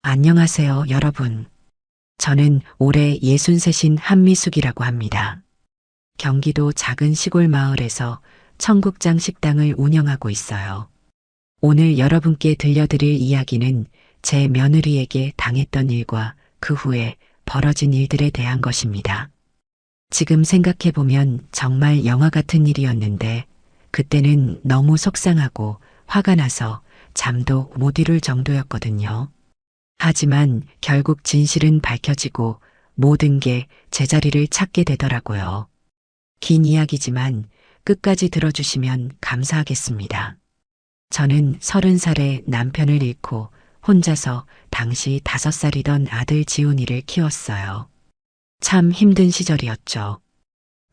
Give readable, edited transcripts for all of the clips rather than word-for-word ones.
안녕하세요, 여러분. 저는 올해 63인 한미숙이라고 합니다. 경기도 작은 시골 마을에서 청국장 식당을 운영하고 있어요. 오늘 여러분께 들려드릴 이야기는 제 며느리에게 당했던 일과 그 후에 벌어진 일들에 대한 것입니다. 지금 생각해보면 정말 영화 같은 일이었는데 그때는 너무 속상하고 화가 나서 잠도 못 이룰 정도였거든요. 하지만 결국 진실은 밝혀지고 모든 게 제자리를 찾게 되더라고요. 긴 이야기지만 끝까지 들어주시면 감사하겠습니다. 저는 30살에 남편을 잃고 혼자서 당시 5살이던 아들 지훈이를 키웠어요. 참 힘든 시절이었죠.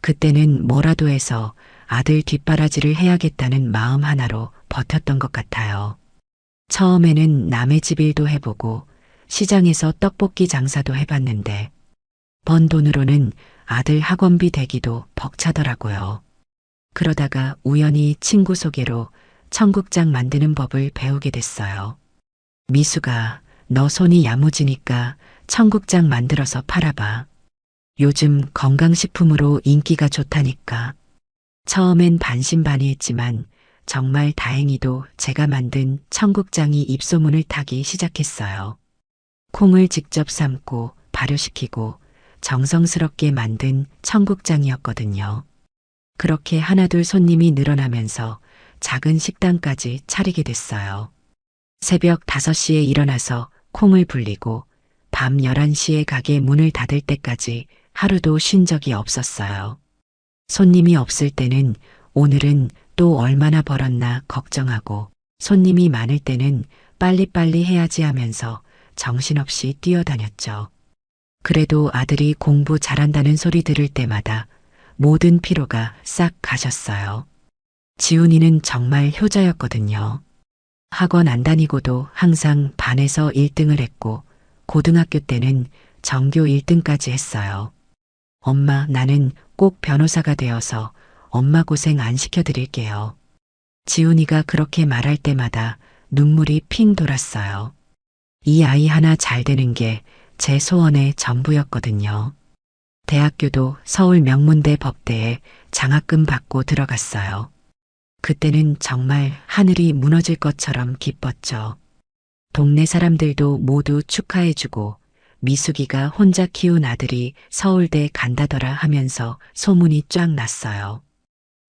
그때는 뭐라도 해서 아들 뒷바라지를 해야겠다는 마음 하나로 버텼던 것 같아요. 처음에는 남의 집 일도 해보고 시장에서 떡볶이 장사도 해봤는데 번 돈으로는 아들 학원비 대기도 벅차더라고요. 그러다가 우연히 친구 소개로 청국장 만드는 법을 배우게 됐어요. 미수가 너 손이 야무지니까 청국장 만들어서 팔아봐. 요즘 건강식품으로 인기가 좋다니까. 처음엔 반신반의했지만 정말 다행히도 제가 만든 청국장이 입소문을 타기 시작했어요. 콩을 직접 삶고 발효시키고 정성스럽게 만든 청국장이었거든요. 그렇게 하나둘 손님이 늘어나면서 작은 식당까지 차리게 됐어요. 새벽 5시에 일어나서 콩을 불리고 밤 11시에 가게 문을 닫을 때까지 하루도 쉰 적이 없었어요. 손님이 없을 때는 오늘은 또 얼마나 벌었나 걱정하고 손님이 많을 때는 빨리빨리 해야지 하면서 정신없이 뛰어다녔죠. 그래도 아들이 공부 잘한다는 소리 들을 때마다 모든 피로가 싹 가셨어요. 지훈이는 정말 효자였거든요. 학원 안 다니고도 항상 반에서 1등을 했고 고등학교 때는 전교 1등까지 했어요. 엄마, 나는 꼭 변호사가 되어서 엄마 고생 안 시켜드릴게요. 지훈이가 그렇게 말할 때마다 눈물이 핑 돌았어요. 이 아이 하나 잘 되는 게 제 소원의 전부였거든요. 대학교도 서울 명문대 법대에 장학금 받고 들어갔어요. 그때는 정말 하늘이 무너질 것처럼 기뻤죠. 동네 사람들도 모두 축하해주고 미숙이가 혼자 키운 아들이 서울대 간다더라 하면서 소문이 쫙 났어요.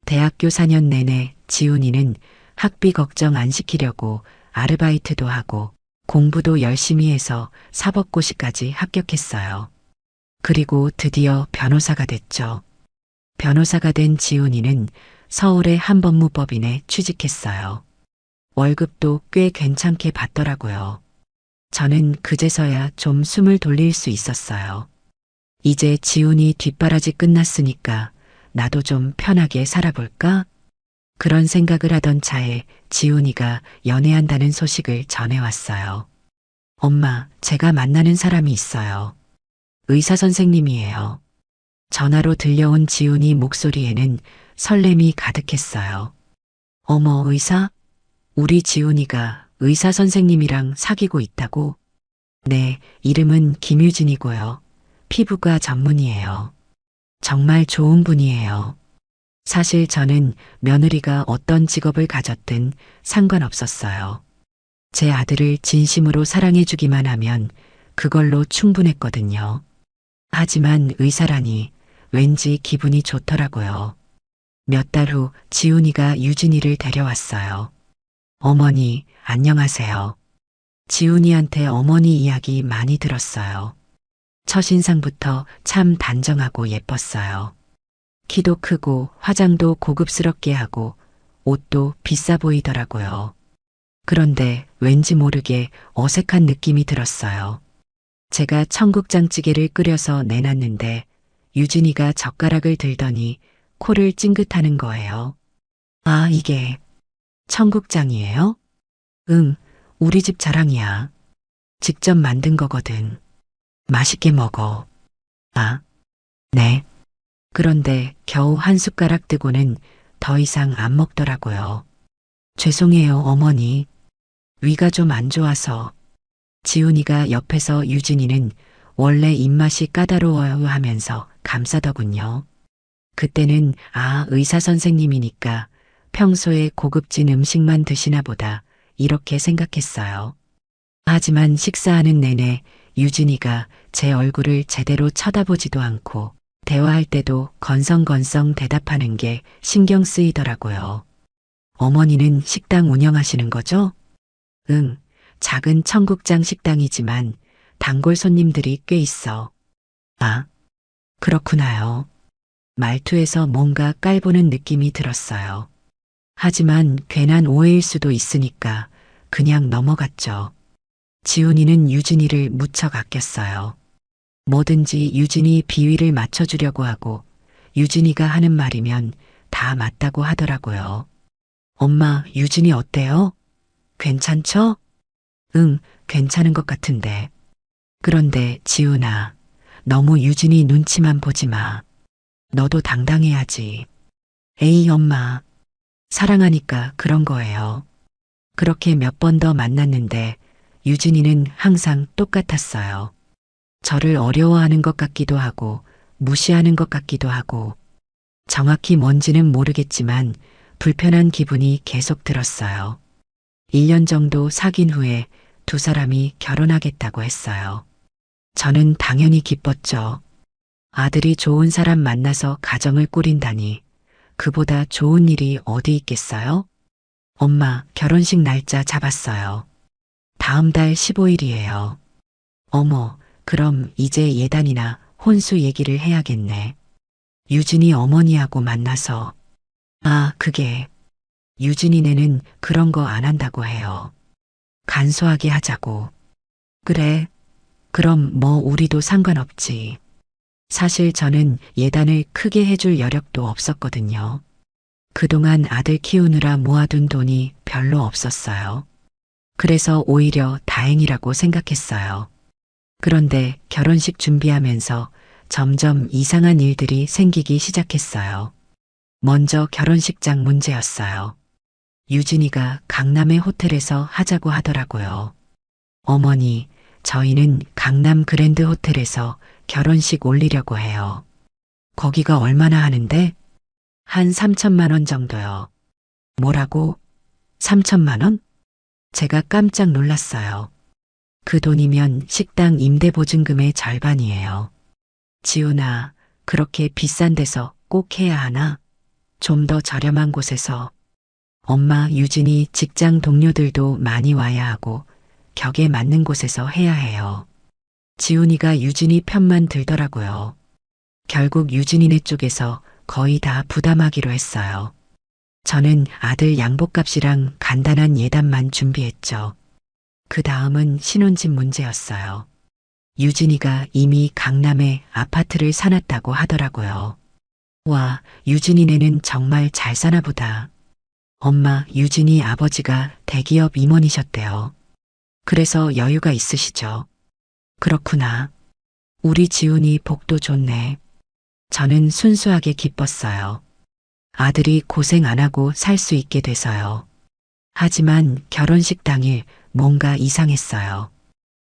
대학교 4년 내내 지훈이는 학비 걱정 안 시키려고 아르바이트도 하고 공부도 열심히 해서 사법고시까지 합격했어요. 그리고 드디어 변호사가 됐죠. 변호사가 된 지훈이는 서울의 한법무법인에 취직했어요. 월급도 꽤 괜찮게 받더라고요. 저는 그제서야 좀 숨을 돌릴 수 있었어요. 이제 지훈이 뒷바라지 끝났으니까 나도 좀 편하게 살아볼까? 그런 생각을 하던 차에 지훈이가 연애한다는 소식을 전해왔어요. 엄마, 제가 만나는 사람이 있어요. 의사 선생님이에요. 전화로 들려온 지훈이 목소리에는 설렘이 가득했어요. 어머, 의사? 우리 지훈이가 의사 선생님이랑 사귀고 있다고? 네, 이름은 김유진이고요. 피부과 전문이에요. 정말 좋은 분이에요. 사실 저는 며느리가 어떤 직업을 가졌든 상관없었어요. 제 아들을 진심으로 사랑해주기만 하면 그걸로 충분했거든요. 하지만 의사라니 왠지 기분이 좋더라고요. 몇 달 후 지훈이가 유진이를 데려왔어요. 어머니, 안녕하세요. 지훈이한테 어머니 이야기 많이 들었어요. 첫인상부터 참 단정하고 예뻤어요. 키도 크고 화장도 고급스럽게 하고 옷도 비싸 보이더라고요. 그런데 왠지 모르게 어색한 느낌이 들었어요. 제가 청국장찌개를 끓여서 내놨는데 유진이가 젓가락을 들더니 코를 찡긋하는 거예요. 아, 이게 청국장이에요? 응, 우리 집 자랑이야. 직접 만든 거거든. 맛있게 먹어. 아, 네. 그런데 겨우 한 숟가락 뜨고는 더 이상 안 먹더라고요. 죄송해요, 어머니. 위가 좀 안 좋아서. 지훈이가 옆에서 유진이는 원래 입맛이 까다로워요 하면서 감싸더군요. 그때는 의사 선생님이니까 평소에 고급진 음식만 드시나 보다 이렇게 생각했어요. 하지만 식사하는 내내 유진이가 제 얼굴을 제대로 쳐다보지도 않고 대화할 때도 건성건성 대답하는 게 신경 쓰이더라고요. 어머니는 식당 운영하시는 거죠? 응, 작은 청국장 식당이지만 단골 손님들이 꽤 있어. 아, 그렇구나요. 말투에서 뭔가 깔보는 느낌이 들었어요. 하지만 괜한 오해일 수도 있으니까 그냥 넘어갔죠. 지훈이는 유진이를 무척 아꼈어요. 뭐든지 유진이 비위를 맞춰주려고 하고 유진이가 하는 말이면 다 맞다고 하더라고요. 엄마, 유진이 어때요? 괜찮죠? 응, 괜찮은 것 같은데. 그런데 지훈아, 너무 유진이 눈치만 보지 마. 너도 당당해야지. 에이, 엄마. 사랑하니까 그런 거예요. 그렇게 몇 번 더 만났는데 유진이는 항상 똑같았어요. 저를 어려워하는 것 같기도 하고 무시하는 것 같기도 하고 정확히 뭔지는 모르겠지만 불편한 기분이 계속 들었어요. 1년 정도 사귄 후에 두 사람이 결혼하겠다고 했어요. 저는 당연히 기뻤죠. 아들이 좋은 사람 만나서 가정을 꾸린다니 그보다 좋은 일이 어디 있겠어요? 엄마, 결혼식 날짜 잡았어요. 다음 달 15일이에요. 어머, 그럼 이제 예단이나 혼수 얘기를 해야겠네. 유진이 어머니하고 만나서. 그게. 유진이네는 그런 거 안 한다고 해요. 간소하게 하자고. 그래. 그럼 뭐 우리도 상관없지. 사실 저는 예단을 크게 해줄 여력도 없었거든요. 그동안 아들 키우느라 모아둔 돈이 별로 없었어요. 그래서 오히려 다행이라고 생각했어요. 그런데 결혼식 준비하면서 점점 이상한 일들이 생기기 시작했어요. 먼저 결혼식장 문제였어요. 유진이가 강남의 호텔에서 하자고 하더라고요. 어머니, 저희는 강남 그랜드 호텔에서 결혼식 올리려고 해요. 거기가 얼마나 하는데? 한 3천만 원 정도요. 뭐라고? 3천만 원? 제가 깜짝 놀랐어요. 그 돈이면 식당 임대보증금의 절반이에요. 지훈아, 그렇게 비싼 데서 꼭 해야 하나? 좀 더 저렴한 곳에서. 엄마, 유진이 직장 동료들도 많이 와야 하고 격에 맞는 곳에서 해야 해요. 지훈이가 유진이 편만 들더라고요. 결국 유진이네 쪽에서 거의 다 부담하기로 했어요. 저는 아들 양복값이랑 간단한 예단만 준비했죠. 그 다음은 신혼집 문제였어요. 유진이가 이미 강남에 아파트를 사놨다고 하더라고요. 와, 유진이네는 정말 잘 사나 보다. 엄마, 유진이 아버지가 대기업 임원이셨대요. 그래서 여유가 있으시죠. 그렇구나. 우리 지훈이 복도 좋네. 저는 순수하게 기뻤어요. 아들이 고생 안 하고 살 수 있게 돼서요. 하지만 결혼식 당일 뭔가 이상했어요.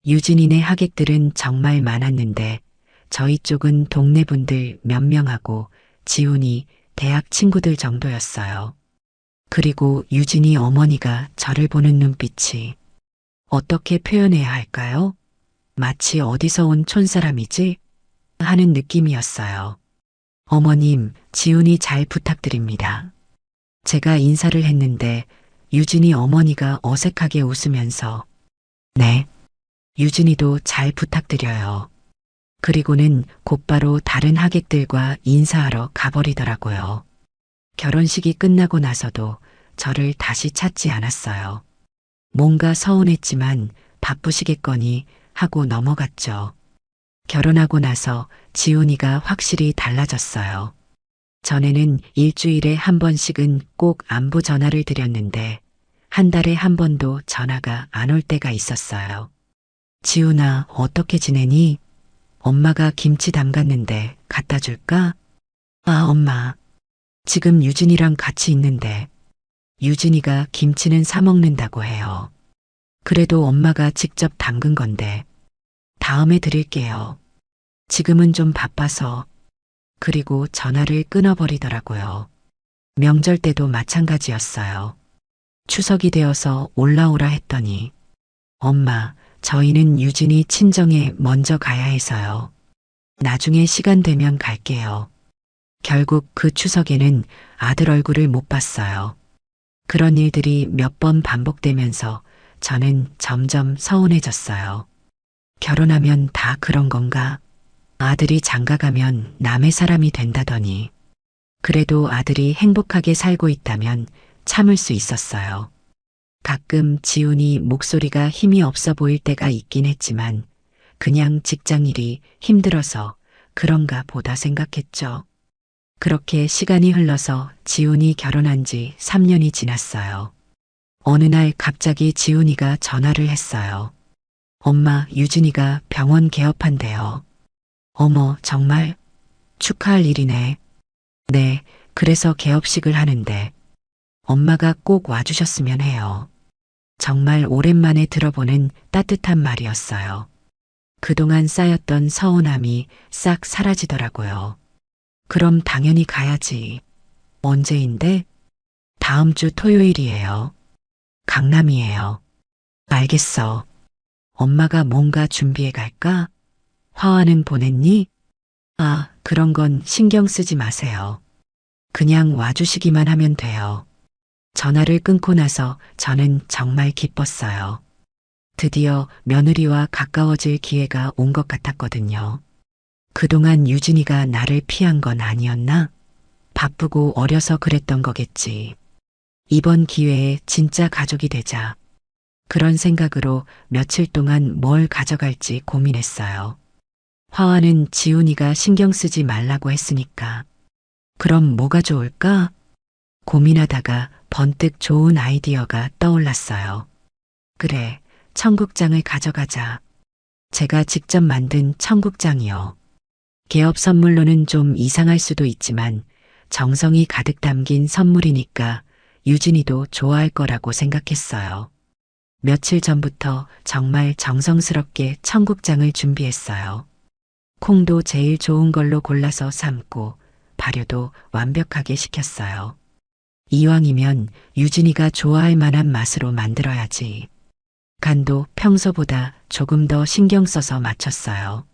유진이네 하객들은 정말 많았는데 저희 쪽은 동네 분들 몇 명하고 지훈이 대학 친구들 정도였어요. 그리고 유진이 어머니가 저를 보는 눈빛이 어떻게 표현해야 할까요? 마치 어디서 온 촌사람이지? 하는 느낌이었어요. 어머님, 지훈이 잘 부탁드립니다. 제가 인사를 했는데 유진이 어머니가 어색하게 웃으면서 네, 유진이도 잘 부탁드려요. 그리고는 곧바로 다른 하객들과 인사하러 가버리더라고요. 결혼식이 끝나고 나서도 저를 다시 찾지 않았어요. 뭔가 서운했지만 바쁘시겠거니 하고 넘어갔죠. 결혼하고 나서 지훈이가 확실히 달라졌어요. 전에는 일주일에 한 번씩은 꼭 안부 전화를 드렸는데 한 달에 한 번도 전화가 안 올 때가 있었어요. 지훈아, 어떻게 지내니? 엄마가 김치 담갔는데 갖다 줄까? 엄마. 지금 유진이랑 같이 있는데 유진이가 김치는 사 먹는다고 해요. 그래도 엄마가 직접 담근 건데 다음에 드릴게요. 지금은 좀 바빠서. 그리고 전화를 끊어버리더라고요. 명절 때도 마찬가지였어요. 추석이 되어서 올라오라 했더니 엄마, 저희는 유진이 친정에 먼저 가야 해서요. 나중에 시간 되면 갈게요. 결국 그 추석에는 아들 얼굴을 못 봤어요. 그런 일들이 몇 번 반복되면서 저는 점점 서운해졌어요. 결혼하면 다 그런 건가? 아들이 장가가면 남의 사람이 된다더니. 그래도 아들이 행복하게 살고 있다면 참을 수 있었어요. 가끔 지훈이 목소리가 힘이 없어 보일 때가 있긴 했지만 그냥 직장일이 힘들어서 그런가 보다 생각했죠. 그렇게 시간이 흘러서 지훈이 결혼한 지 3년이 지났어요. 어느 날 갑자기 지훈이가 전화를 했어요. 엄마, 유진이가 병원 개업한대요. 어머, 정말? 축하할 일이네. 네, 그래서 개업식을 하는데 엄마가 꼭 와주셨으면 해요. 정말 오랜만에 들어보는 따뜻한 말이었어요. 그동안 쌓였던 서운함이 싹 사라지더라고요. 그럼 당연히 가야지. 언제인데? 다음 주 토요일이에요. 강남이에요. 알겠어. 엄마가 뭔가 준비해 갈까? 화환은 보냈니? 아, 그런 건 신경 쓰지 마세요. 그냥 와주시기만 하면 돼요. 전화를 끊고 나서 저는 정말 기뻤어요. 드디어 며느리와 가까워질 기회가 온 것 같았거든요. 그동안 유진이가 나를 피한 건 아니었나? 바쁘고 어려서 그랬던 거겠지. 이번 기회에 진짜 가족이 되자. 그런 생각으로 며칠 동안 뭘 가져갈지 고민했어요. 화환은 지훈이가 신경 쓰지 말라고 했으니까. 그럼 뭐가 좋을까? 고민하다가 번뜩 좋은 아이디어가 떠올랐어요. 그래, 청국장을 가져가자. 제가 직접 만든 청국장이요. 개업 선물로는 좀 이상할 수도 있지만 정성이 가득 담긴 선물이니까 유진이도 좋아할 거라고 생각했어요. 며칠 전부터 정말 정성스럽게 청국장을 준비했어요. 콩도 제일 좋은 걸로 골라서 삶고 발효도 완벽하게 시켰어요. 이왕이면 유진이가 좋아할 만한 맛으로 만들어야지. 간도 평소보다 조금 더 신경 써서 맞췄어요.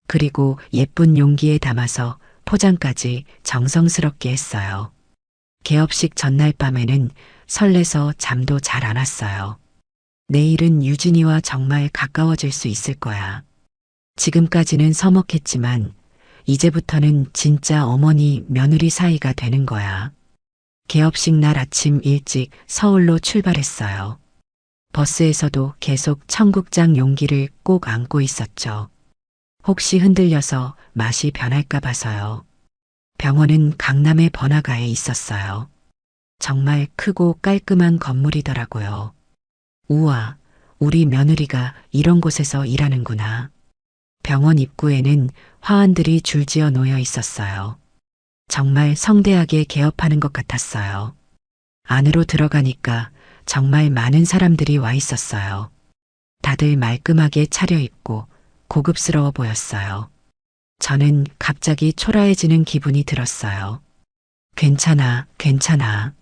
그리고 예쁜 용기에 담아서 포장까지 정성스럽게 했어요. 개업식 전날 밤에는 설레서 잠도 잘 안 왔어요. 내일은 유진이와 정말 가까워질 수 있을 거야. 지금까지는 서먹했지만 이제부터는 진짜 어머니 며느리 사이가 되는 거야. 개업식 날 아침 일찍 서울로 출발했어요. 버스에서도 계속 청국장 용기를 꼭 안고 있었죠. 혹시 흔들려서 맛이 변할까 봐서요. 병원은 강남의 번화가에 있었어요. 정말 크고 깔끔한 건물이더라고요. 우와, 우리 며느리가 이런 곳에서 일하는구나. 병원 입구에는 화환들이 줄지어 놓여 있었어요. 정말 성대하게 개업하는 것 같았어요. 안으로 들어가니까 정말 많은 사람들이 와 있었어요. 다들 말끔하게 차려입고 고급스러워 보였어요. 저는 갑자기 초라해지는 기분이 들었어요. 괜찮아, 괜찮아.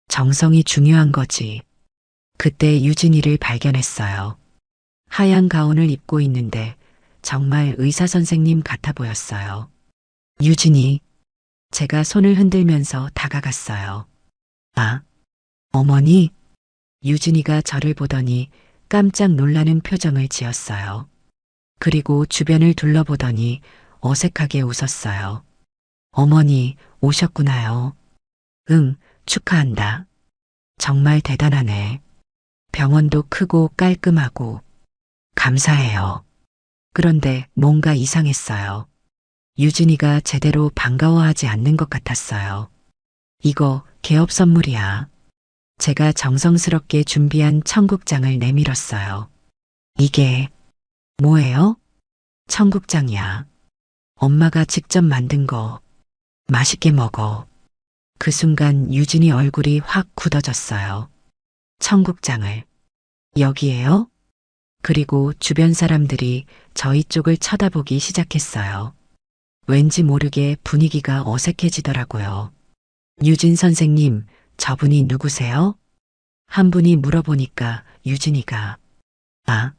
정성이 중요한 거지. 그때 유진이를 발견했어요. 하얀 가운을 입고 있는데 정말 의사 선생님 같아 보였어요. 유진이, 제가 손을 흔들면서 다가갔어요. 아, 어머니? 유진이가 저를 보더니 깜짝 놀라는 표정을 지었어요. 그리고 주변을 둘러보더니 어색하게 웃었어요. 어머니, 오셨구나요. 응, 축하한다. 정말 대단하네. 병원도 크고 깔끔하고. 감사해요. 그런데 뭔가 이상했어요. 유진이가 제대로 반가워하지 않는 것 같았어요. 이거 개업 선물이야. 제가 정성스럽게 준비한 청국장을 내밀었어요. 이게 뭐예요? 청국장이야. 엄마가 직접 만든 거. 맛있게 먹어. 그 순간 유진이 얼굴이 확 굳어졌어요. 청국장을 여기에요? 그리고 주변 사람들이 저희 쪽을 쳐다보기 시작했어요. 왠지 모르게 분위기가 어색해지더라고요. 유진 선생님, 저분이 누구세요? 한 분이 물어보니까 유진이가, 아,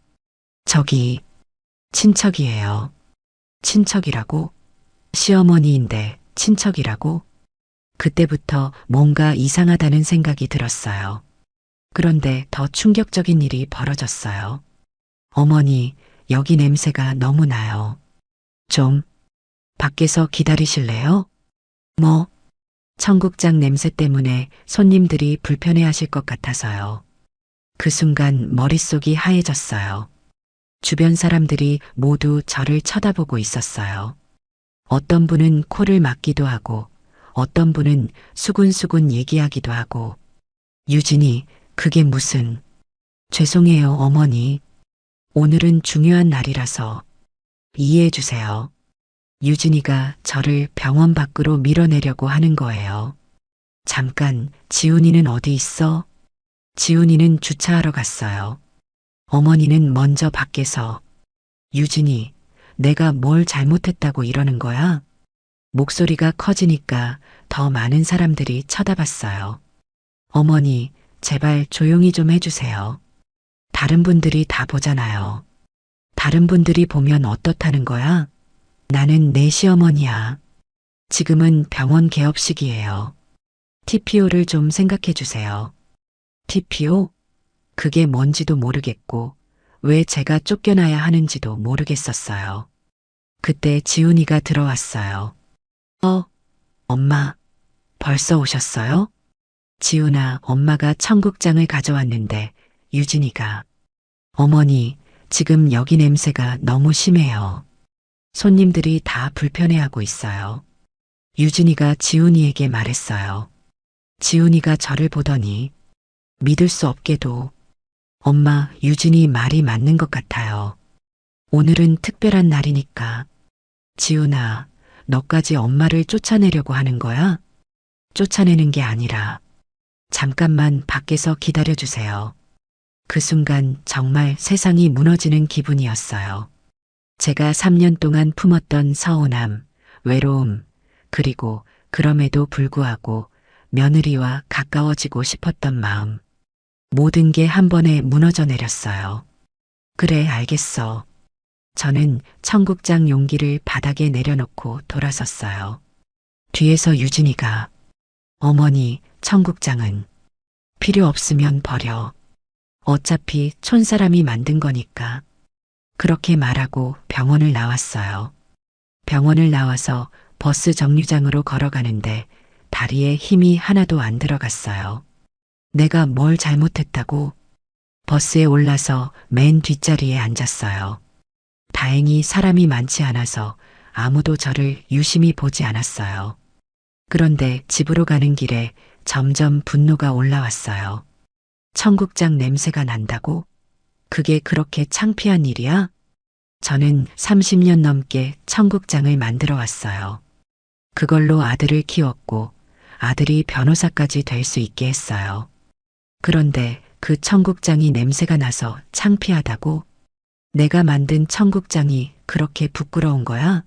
저기, 친척이에요. 친척이라고? 시어머니인데 친척이라고? 그때부터 뭔가 이상하다는 생각이 들었어요. 그런데 더 충격적인 일이 벌어졌어요. 어머니, 여기 냄새가 너무 나요. 좀, 밖에서 기다리실래요? 뭐, 청국장 냄새 때문에 손님들이 불편해하실 것 같아서요. 그 순간 머릿속이 하얘졌어요. 주변 사람들이 모두 저를 쳐다보고 있었어요. 어떤 분은 코를 막기도 하고, 어떤 분은 수군수군 얘기하기도 하고, 유진이, 그게 무슨, 죄송해요, 어머니. 오늘은 중요한 날이라서 이해해 주세요. 유진이가 저를 병원 밖으로 밀어내려고 하는 거예요. 잠깐, 지훈이는 어디 있어? 지훈이는 주차하러 갔어요. 어머니는 먼저 밖에서, 유진이, 내가 뭘 잘못했다고 이러는 거야? 목소리가 커지니까 더 많은 사람들이 쳐다봤어요. 어머니, 제발 조용히 좀 해주세요. 다른 분들이 다 보잖아요. 다른 분들이 보면 어떻다는 거야? 나는 내 시어머니야. 지금은 병원 개업 시기예요. TPO를 좀 생각해 주세요. TPO? 그게 뭔지도 모르겠고 왜 제가 쫓겨나야 하는지도 모르겠었어요. 그때 지훈이가 들어왔어요. 엄마, 벌써 오셨어요? 지훈아, 엄마가 청국장을 가져왔는데 유진이가, 어머니, 지금 여기 냄새가 너무 심해요. 손님들이 다 불편해하고 있어요. 유진이가 지훈이에게 말했어요. 지훈이가 저를 보더니 믿을 수 없게도, 엄마, 유진이 말이 맞는 것 같아요. 오늘은 특별한 날이니까. 지훈아, 너까지 엄마를 쫓아내려고 하는 거야? 쫓아내는 게 아니라 잠깐만 밖에서 기다려주세요. 그 순간 정말 세상이 무너지는 기분이었어요. 제가 3년 동안 품었던 서운함, 외로움, 그리고 그럼에도 불구하고 며느리와 가까워지고 싶었던 마음. 모든 게 한 번에 무너져 내렸어요. 그래, 알겠어. 저는 청국장 용기를 바닥에 내려놓고 돌아섰어요. 뒤에서 유진이가, 어머니, 청국장은 필요 없으면 버려. 어차피 촌사람이 만든 거니까. 그렇게 말하고 병원을 나왔어요. 병원을 나와서 버스 정류장으로 걸어가는데 다리에 힘이 하나도 안 들어갔어요. 내가 뭘 잘못했다고? 버스에 올라서 맨 뒷자리에 앉았어요. 다행히 사람이 많지 않아서 아무도 저를 유심히 보지 않았어요. 그런데 집으로 가는 길에 점점 분노가 올라왔어요. 청국장 냄새가 난다고? 그게 그렇게 창피한 일이야? 저는 30년 넘게 청국장을 만들어 왔어요. 그걸로 아들을 키웠고 아들이 변호사까지 될 수 있게 했어요. 그런데 그 청국장이 냄새가 나서 창피하다고? 내가 만든 청국장이 그렇게 부끄러운 거야?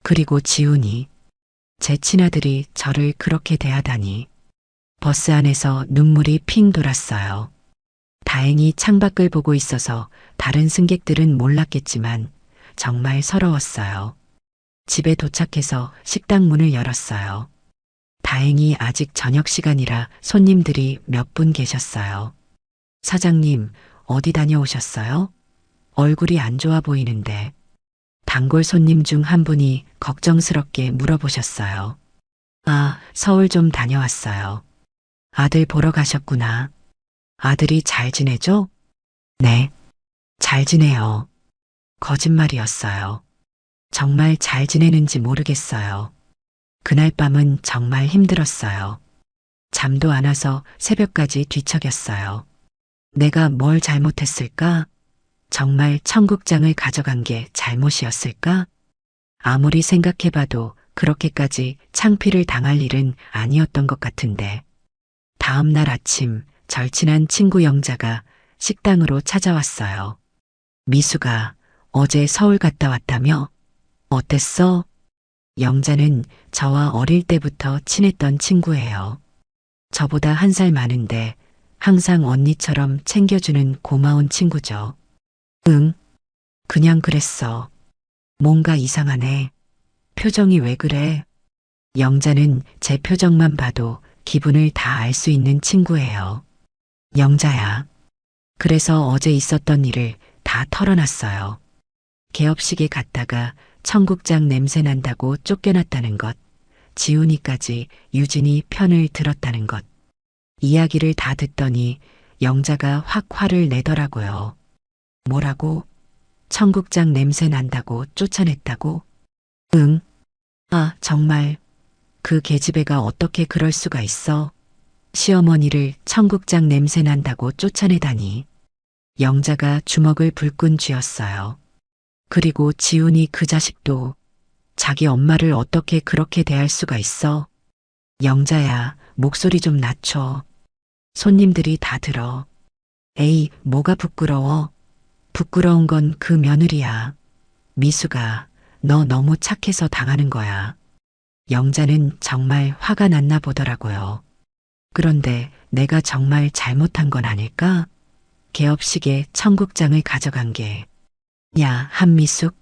그리고 지훈이, 제 친아들이 저를 그렇게 대하다니. 버스 안에서 눈물이 핑 돌았어요. 다행히 창밖을 보고 있어서 다른 승객들은 몰랐겠지만 정말 서러웠어요. 집에 도착해서 식당 문을 열었어요. 다행히 아직 저녁 시간이라 손님들이 몇 분 계셨어요. 사장님, 어디 다녀오셨어요? 얼굴이 안 좋아 보이는데. 단골 손님 중 한 분이 걱정스럽게 물어보셨어요. 아, 서울 좀 다녀왔어요. 아들 보러 가셨구나. 아들이 잘 지내죠? 네, 잘 지내요. 거짓말이었어요. 정말 잘 지내는지 모르겠어요. 그날 밤은 정말 힘들었어요. 잠도 안 와서 새벽까지 뒤척였어요. 내가 뭘 잘못했을까? 정말 청국장을 가져간 게 잘못이었을까? 아무리 생각해봐도 그렇게까지 창피를 당할 일은 아니었던 것 같은데. 다음 날 아침 절친한 친구 영자가 식당으로 찾아왔어요. 미수가 어제 서울 갔다 왔다며? 어땠어? 영자는 저와 어릴 때부터 친했던 친구예요. 저보다 한 살 많은데 항상 언니처럼 챙겨주는 고마운 친구죠. 응, 그냥 그랬어. 뭔가 이상하네. 표정이 왜 그래? 영자는 제 표정만 봐도 기분을 다 알 수 있는 친구예요. 영자야. 그래서 어제 있었던 일을 다 털어놨어요. 개업식에 갔다가 청국장 냄새 난다고 쫓겨났다는 것, 지훈이까지 유진이 편을 들었다는 것. 이야기를 다 듣더니 영자가 확 화를 내더라고요. 뭐라고? 청국장 냄새 난다고 쫓아냈다고? 응. 아, 정말. 그 계집애가 어떻게 그럴 수가 있어? 시어머니를 청국장 냄새 난다고 쫓아내다니. 영자가 주먹을 불끈 쥐었어요. 그리고 지훈이 그 자식도 자기 엄마를 어떻게 그렇게 대할 수가 있어? 영자야, 목소리 좀 낮춰. 손님들이 다 들어. 에이, 뭐가 부끄러워? 부끄러운 건 그 며느리야. 미수가, 너 너무 착해서 당하는 거야. 영자는 정말 화가 났나 보더라고요. 그런데 내가 정말 잘못한 건 아닐까? 개업식에 청국장을 가져간 게. 야, 한미숙,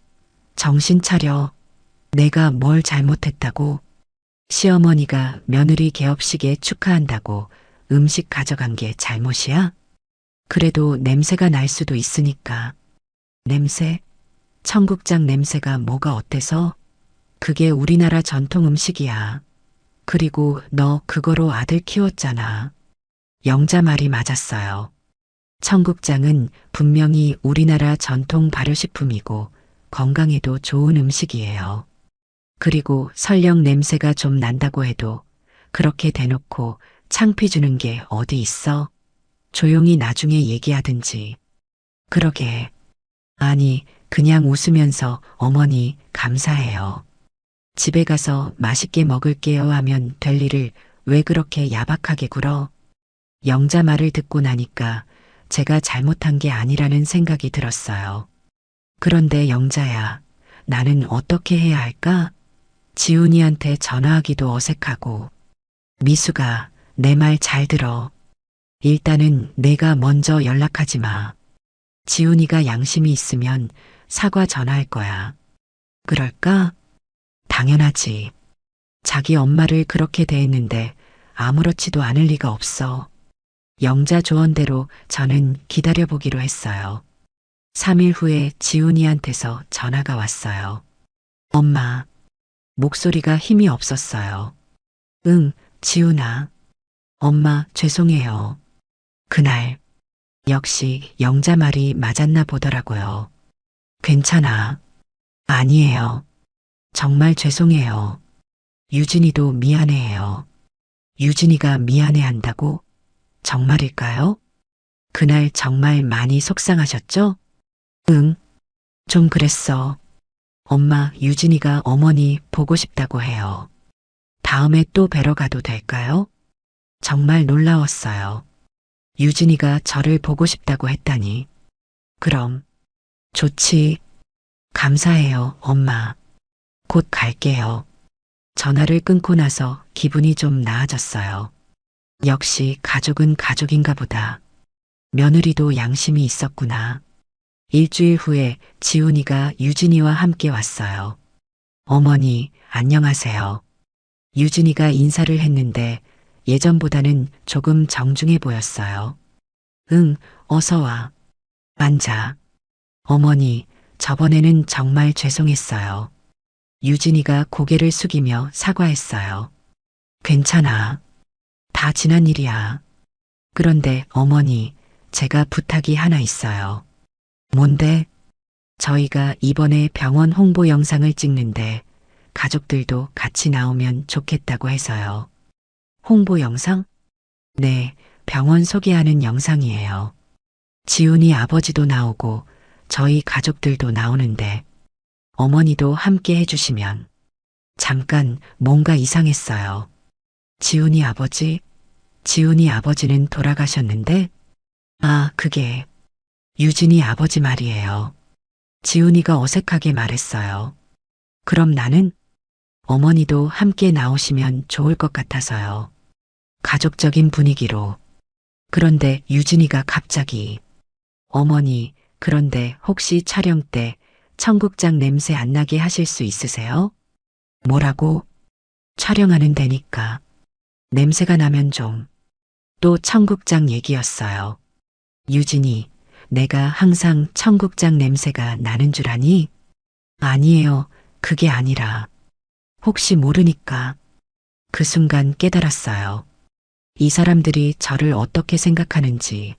정신 차려. 내가 뭘 잘못했다고? 시어머니가 며느리 개업식에 축하한다고 음식 가져간 게 잘못이야? 그래도 냄새가 날 수도 있으니까. 냄새? 청국장 냄새가 뭐가 어때서? 그게 우리나라 전통 음식이야. 그리고 너 그거로 아들 키웠잖아. 영자 말이 맞았어요. 청국장은 분명히 우리나라 전통 발효식품이고 건강에도 좋은 음식이에요. 그리고 설령 냄새가 좀 난다고 해도 그렇게 대놓고 창피 주는 게 어디 있어? 조용히 나중에 얘기하든지. 그러게. 아니, 그냥 웃으면서 어머니 감사해요. 집에 가서 맛있게 먹을게요 하면 될 일을 왜 그렇게 야박하게 굴어? 영자 말을 듣고 나니까 제가 잘못한 게 아니라는 생각이 들었어요. 그런데 영자야, 나는 어떻게 해야 할까? 지훈이한테 전화하기도 어색하고. 미수가 내 말 잘 들어. 일단은 내가 먼저 연락하지 마. 지훈이가 양심이 있으면 사과 전화할 거야. 그럴까? 당연하지. 자기 엄마를 그렇게 대했는데 아무렇지도 않을 리가 없어. 영자 조언대로 저는 기다려보기로 했어요. 3일 후에 지훈이한테서 전화가 왔어요. 엄마. 목소리가 힘이 없었어요. 응, 지훈아. 엄마, 죄송해요. 그날, 역시 영자 말이 맞았나 보더라고요. 괜찮아. 아니에요. 정말 죄송해요. 유진이도 미안해해요. 유진이가 미안해한다고? 정말일까요? 그날 정말 많이 속상하셨죠? 응, 좀 그랬어. 엄마, 유진이가 어머니 보고 싶다고 해요. 다음에 또 뵈러 가도 될까요? 정말 놀라웠어요. 유진이가 저를 보고 싶다고 했다니. 그럼, 좋지. 감사해요, 엄마. 곧 갈게요. 전화를 끊고 나서 기분이 좀 나아졌어요. 역시 가족은 가족인가 보다. 며느리도 양심이 있었구나. 일주일 후에 지훈이가 유진이와 함께 왔어요. 어머니, 안녕하세요. 유진이가 인사를 했는데 예전보다는 조금 정중해 보였어요. 응, 어서 와. 앉아. 어머니, 저번에는 정말 죄송했어요. 유진이가 고개를 숙이며 사과했어요. 괜찮아. 다 지난 일이야. 그런데 어머니, 제가 부탁이 하나 있어요. 뭔데? 저희가 이번에 병원 홍보 영상을 찍는데 가족들도 같이 나오면 좋겠다고 해서요. 홍보 영상? 네, 병원 소개하는 영상이에요. 지훈이 아버지도 나오고 저희 가족들도 나오는데 어머니도 함께 해주시면. 잠깐 뭔가 이상했어요. 지훈이 아버지? 지훈이 아버지는 돌아가셨는데? 아, 그게 유진이 아버지 말이에요. 지훈이가 어색하게 말했어요. 그럼 나는 어머니도 함께 나오시면 좋을 것 같아서요. 가족적인 분위기로. 그런데 유진이가 갑자기 어머니, 그런데 혹시 촬영 때 청국장 냄새 안 나게 하실 수 있으세요? 뭐라고? 촬영하는 데니까. 냄새가 나면 좀. 또 청국장 얘기였어요. 유진이, 내가 항상 청국장 냄새가 나는 줄 아니? 아니에요. 그게 아니라. 혹시 모르니까. 그 순간 깨달았어요. 이 사람들이 저를 어떻게 생각하는지.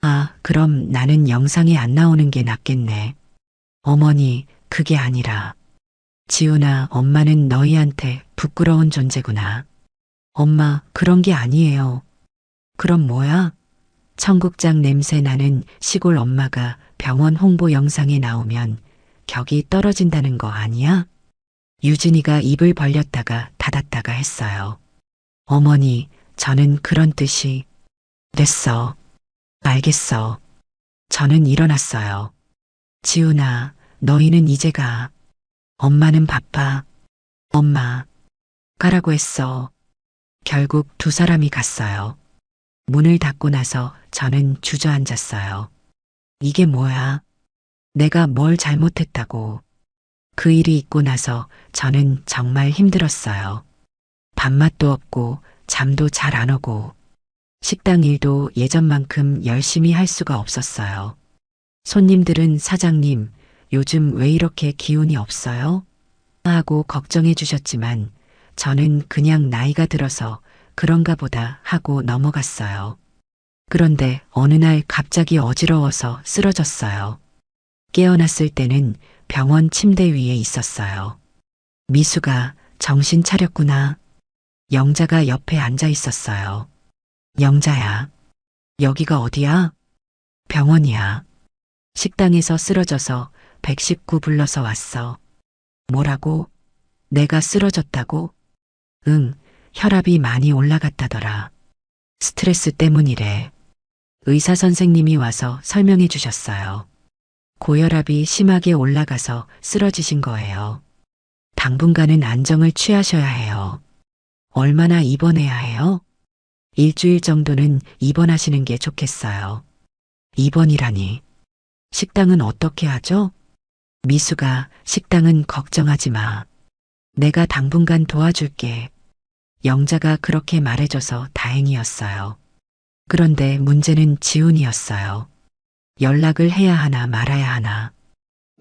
아, 그럼 나는 영상에 안 나오는 게 낫겠네. 어머니, 그게 아니라. 지훈아, 엄마는 너희한테 부끄러운 존재구나. 엄마, 그런 게 아니에요. 그럼 뭐야? 청국장 냄새 나는 시골 엄마가 병원 홍보 영상에 나오면 격이 떨어진다는 거 아니야? 유진이가 입을 벌렸다가 닫았다가 했어요. 어머니, 저는 그런 뜻이. 됐어. 알겠어. 저는 일어났어요. 지훈아, 너희는 이제 가. 엄마는 바빠. 엄마, 가라고 했어. 결국 두 사람이 갔어요. 문을 닫고 나서 저는 주저앉았어요. 이게 뭐야? 내가 뭘 잘못했다고. 그 일이 있고 나서 저는 정말 힘들었어요. 밥맛도 없고 잠도 잘 안 오고 식당 일도 예전만큼 열심히 할 수가 없었어요. 손님들은 사장님, 요즘 왜 이렇게 기운이 없어요? 하고 걱정해 주셨지만 저는 그냥 나이가 들어서 그런가 보다 하고 넘어갔어요. 그런데 어느 날 갑자기 어지러워서 쓰러졌어요. 깨어났을 때는 병원 침대 위에 있었어요. 미수가 정신 차렸구나. 영자가 옆에 앉아 있었어요. 영자야. 여기가 어디야? 병원이야. 식당에서 쓰러져서 119 불러서 왔어. 뭐라고? 내가 쓰러졌다고? 응, 혈압이 많이 올라갔다더라. 스트레스 때문이래. 의사 선생님이 와서 설명해 주셨어요. 고혈압이 심하게 올라가서 쓰러지신 거예요. 당분간은 안정을 취하셔야 해요. 얼마나 입원해야 해요? 일주일 정도는 입원하시는 게 좋겠어요. 입원이라니. 식당은 어떻게 하죠? 미수가 식당은 걱정하지 마. 내가 당분간 도와줄게. 영자가 그렇게 말해줘서 다행이었어요. 그런데 문제는 지훈이었어요. 연락을 해야 하나 말아야 하나.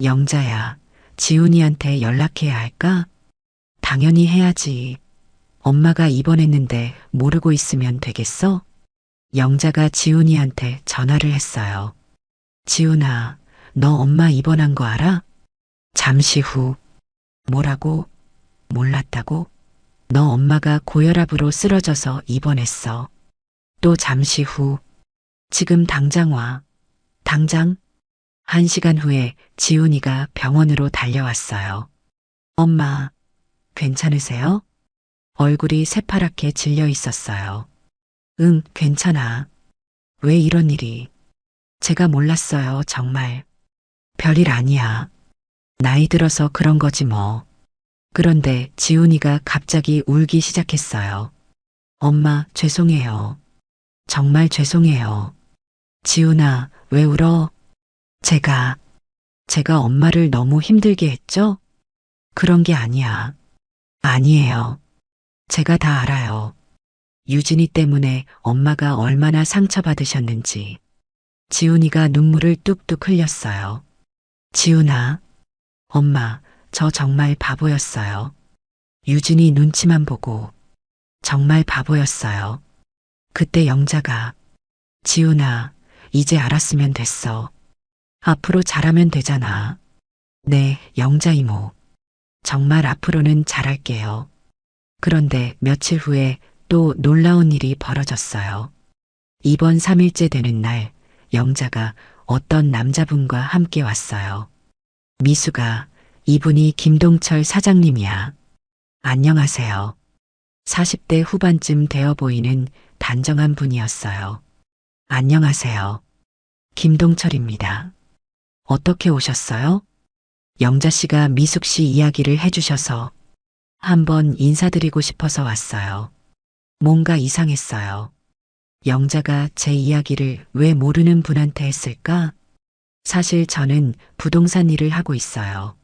영자야, 지훈이한테 연락해야 할까? 당연히 해야지. 엄마가 입원했는데 모르고 있으면 되겠어? 영자가 지훈이한테 전화를 했어요. 지훈아, 너 엄마 입원한 거 알아? 잠시 후. 뭐라고? 몰랐다고? 너 엄마가 고혈압으로 쓰러져서 입원했어. 또 잠시 후. 지금 당장 와. 당장? 1시간 후에 지훈이가 병원으로 달려왔어요. 엄마, 괜찮으세요? 얼굴이 새파랗게 질려 있었어요. 응, 괜찮아. 왜 이런 일이? 제가 몰랐어요, 정말. 별일 아니야. 나이 들어서 그런 거지 뭐. 그런데 지훈이가 갑자기 울기 시작했어요. 엄마, 죄송해요. 정말 죄송해요. 지훈아, 왜 울어? 제가 엄마를 너무 힘들게 했죠? 그런 게 아니야. 아니에요. 제가 다 알아요. 유진이 때문에 엄마가 얼마나 상처받으셨는지. 지훈이가 눈물을 뚝뚝 흘렸어요. 지훈아, 엄마, 저 정말 바보였어요. 유진이 눈치만 보고 정말 바보였어요. 그때 영자가 지훈아, 이제 알았으면 됐어. 앞으로 잘하면 되잖아. 네, 영자 이모. 정말 앞으로는 잘할게요. 그런데 며칠 후에 또 놀라운 일이 벌어졌어요. 입원 3일째 되는 날, 영자가 어떤 남자분과 함께 왔어요. 미수가, 이분이 김동철 사장님이야. 안녕하세요. 40대 후반쯤 되어 보이는 단정한 분이었어요. 안녕하세요. 김동철입니다. 어떻게 오셨어요? 영자 씨가 미숙 씨 이야기를 해주셔서 한번 인사드리고 싶어서 왔어요. 뭔가 이상했어요. 영자가 제 이야기를 왜 모르는 분한테 했을까? 사실 저는 부동산 일을 하고 있어요.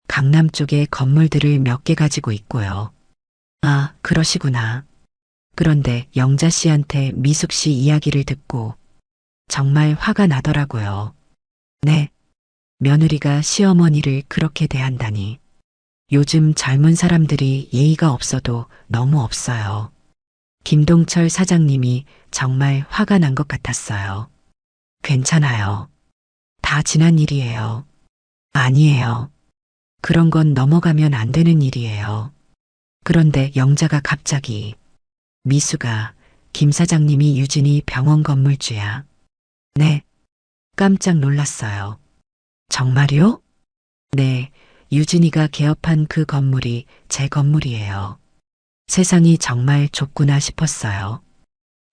강남 쪽에 건물들을 몇 개 가지고 있고요. 아, 그러시구나. 그런데 영자 씨한테 미숙 씨 이야기를 듣고 정말 화가 나더라고요. 네, 며느리가 시어머니를 그렇게 대한다니. 요즘 젊은 사람들이 예의가 없어도 너무 없어요. 김동철 사장님이 정말 화가 난 것 같았어요. 괜찮아요. 다 지난 일이에요. 아니에요. 그런 건 넘어가면 안 되는 일이에요. 그런데 영자가 갑자기 미수가 김 사장님이 유진이 병원 건물주야. 네. 깜짝 놀랐어요. 정말요? 네. 유진이가 개업한 그 건물이 제 건물이에요. 세상이 정말 좁구나 싶었어요.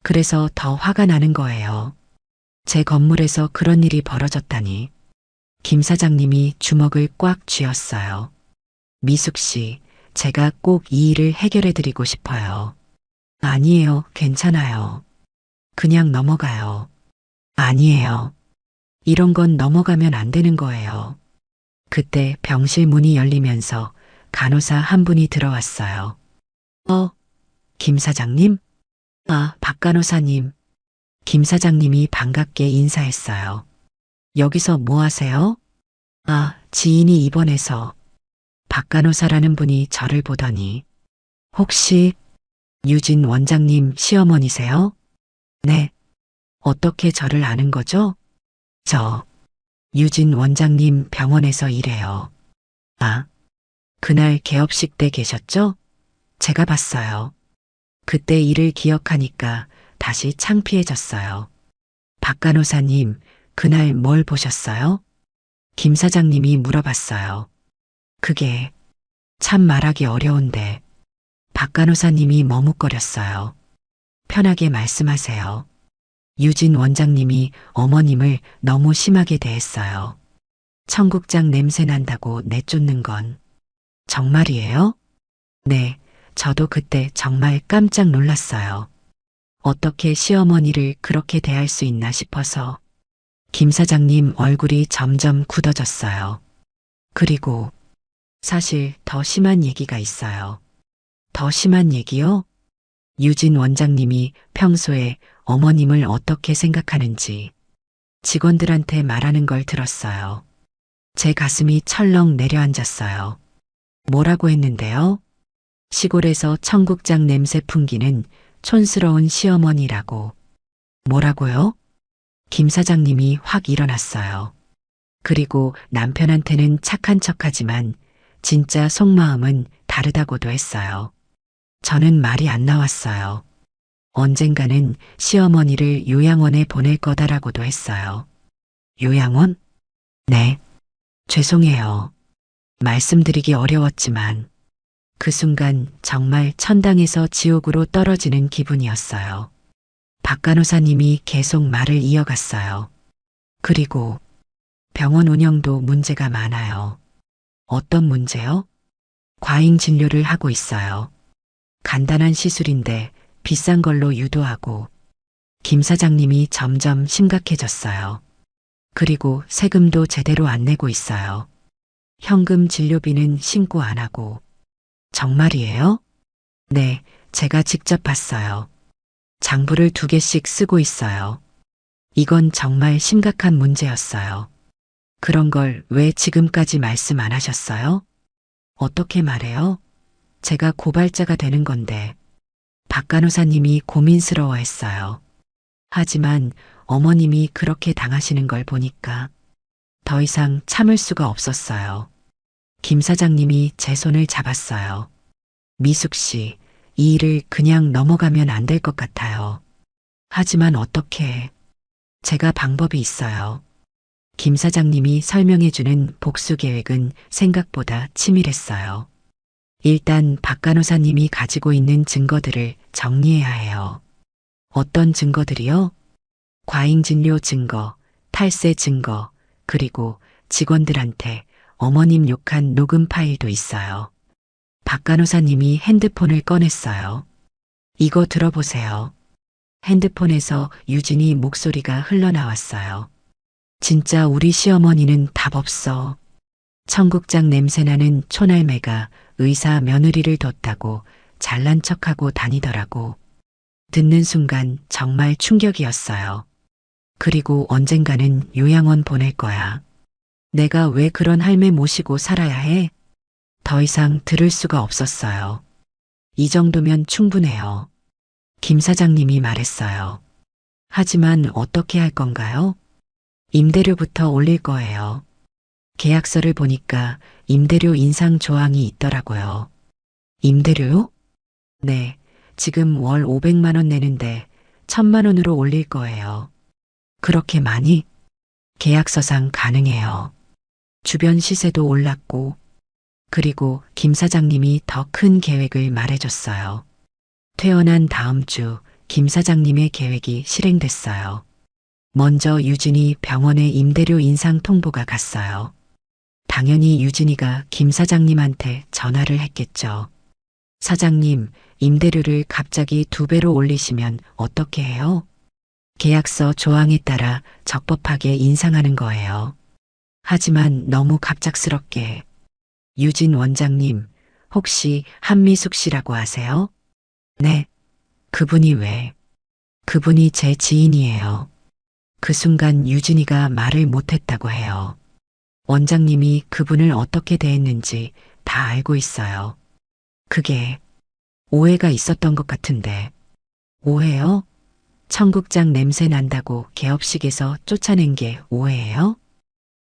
그래서 더 화가 나는 거예요. 제 건물에서 그런 일이 벌어졌다니. 김 사장님이 주먹을 꽉 쥐었어요. 미숙 씨, 제가 꼭 이 일을 해결해 드리고 싶어요. 아니에요, 괜찮아요. 그냥 넘어가요. 아니에요. 이런 건 넘어가면 안 되는 거예요. 그때 병실 문이 열리면서 간호사 한 분이 들어왔어요. 김 사장님? 아, 박 간호사님. 김 사장님이 반갑게 인사했어요. 여기서 뭐 하세요? 아, 지인이 입원해서. 박 간호사라는 분이 저를 보더니 혹시 유진 원장님 시어머니세요? 네. 어떻게 저를 아는 거죠? 저 유진 원장님 병원에서 일해요. 아, 그날 개업식 때 계셨죠? 제가 봤어요. 그때 일을 기억하니까 다시 창피해졌어요. 박 간호사님, 그날 뭘 보셨어요? 김 사장님이 물어봤어요. 그게 참 말하기 어려운데 박 간호사님이 머뭇거렸어요. 편하게 말씀하세요. 유진 원장님이 어머님을 너무 심하게 대했어요. 청국장 냄새 난다고 내쫓는 건. 정말이에요? 네, 저도 그때 정말 깜짝 놀랐어요. 어떻게 시어머니를 그렇게 대할 수 있나 싶어서. 김 사장님 얼굴이 점점 굳어졌어요. 그리고 사실 더 심한 얘기가 있어요. 더 심한 얘기요? 유진 원장님이 평소에 어머님을 어떻게 생각하는지 직원들한테 말하는 걸 들었어요. 제 가슴이 철렁 내려앉았어요. 뭐라고 했는데요? 시골에서 청국장 냄새 풍기는 촌스러운 시어머니라고. 뭐라고요? 김 사장님이 확 일어났어요. 그리고 남편한테는 착한 척하지만 진짜 속마음은 다르다고도 했어요. 저는 말이 안 나왔어요. 언젠가는 시어머니를 요양원에 보낼 거다라고도 했어요. 요양원? 네. 죄송해요. 말씀드리기 어려웠지만 그 순간 정말 천당에서 지옥으로 떨어지는 기분이었어요. 박 간호사님이 계속 말을 이어갔어요. 그리고 병원 운영도 문제가 많아요. 어떤 문제요? 과잉 진료를 하고 있어요. 간단한 시술인데 비싼 걸로 유도하고. 김 사장님이 점점 심각해졌어요. 그리고 세금도 제대로 안 내고 있어요. 현금 진료비는 신고 안 하고. 정말이에요? 네, 제가 직접 봤어요. 장부를 2개씩 쓰고 있어요. 이건 정말 심각한 문제였어요. 그런 걸 왜 지금까지 말씀 안 하셨어요? 어떻게 말해요? 제가 고발자가 되는 건데. 박 간호사님이 고민스러워했어요. 하지만 어머님이 그렇게 당하시는 걸 보니까 더 이상 참을 수가 없었어요. 김 사장님이 제 손을 잡았어요. 미숙 씨, 이 일을 그냥 넘어가면 안 될 것 같아요. 하지만 어떻게? 제가 방법이 있어요. 김 사장님이 설명해주는 복수 계획은 생각보다 치밀했어요. 일단 박 간호사님이 가지고 있는 증거들을 정리해야 해요. 어떤 증거들이요? 과잉 진료 증거, 탈세 증거, 그리고 직원들한테 어머님 욕한 녹음 파일도 있어요. 박 간호사님이 핸드폰을 꺼냈어요. 이거 들어보세요. 핸드폰에서 유진이 목소리가 흘러나왔어요. 진짜 우리 시어머니는 답 없어. 청국장 냄새나는 촌할매가 의사 며느리를 뒀다고 잘난 척하고 다니더라고. 듣는 순간 정말 충격이었어요. 그리고 언젠가는 요양원 보낼 거야. 내가 왜 그런 할매 모시고 살아야 해? 더 이상 들을 수가 없었어요. 이 정도면 충분해요. 김 사장님이 말했어요. 하지만 어떻게 할 건가요? 임대료부터 올릴 거예요. 계약서를 보니까 임대료 인상 조항이 있더라고요. 임대료요? 네, 지금 월 500만 원 내는데 1000만 원으로 올릴 거예요. 그렇게 많이? 계약서상 가능해요. 주변 시세도 올랐고, 그리고 김 사장님이 더 큰 계획을 말해줬어요. 퇴원한 다음 주 김 사장님의 계획이 실행됐어요. 먼저 유진이 병원에 임대료 인상 통보가 갔어요. 당연히 유진이가 김 사장님한테 전화를 했겠죠. 사장님, 임대료를 갑자기 2배로 올리시면 어떻게 해요? 계약서 조항에 따라 적법하게 인상하는 거예요. 하지만 너무 갑작스럽게. 유진 원장님, 혹시 한미숙 씨라고 아세요? 네. 그분이 왜? 그분이 제 지인이에요. 그 순간 유진이가 말을 못했다고 해요. 원장님이 그분을 어떻게 대했는지 다 알고 있어요. 그게 오해가 있었던 것 같은데. 오해요? 청국장 냄새 난다고 개업식에서 쫓아낸 게 오해예요?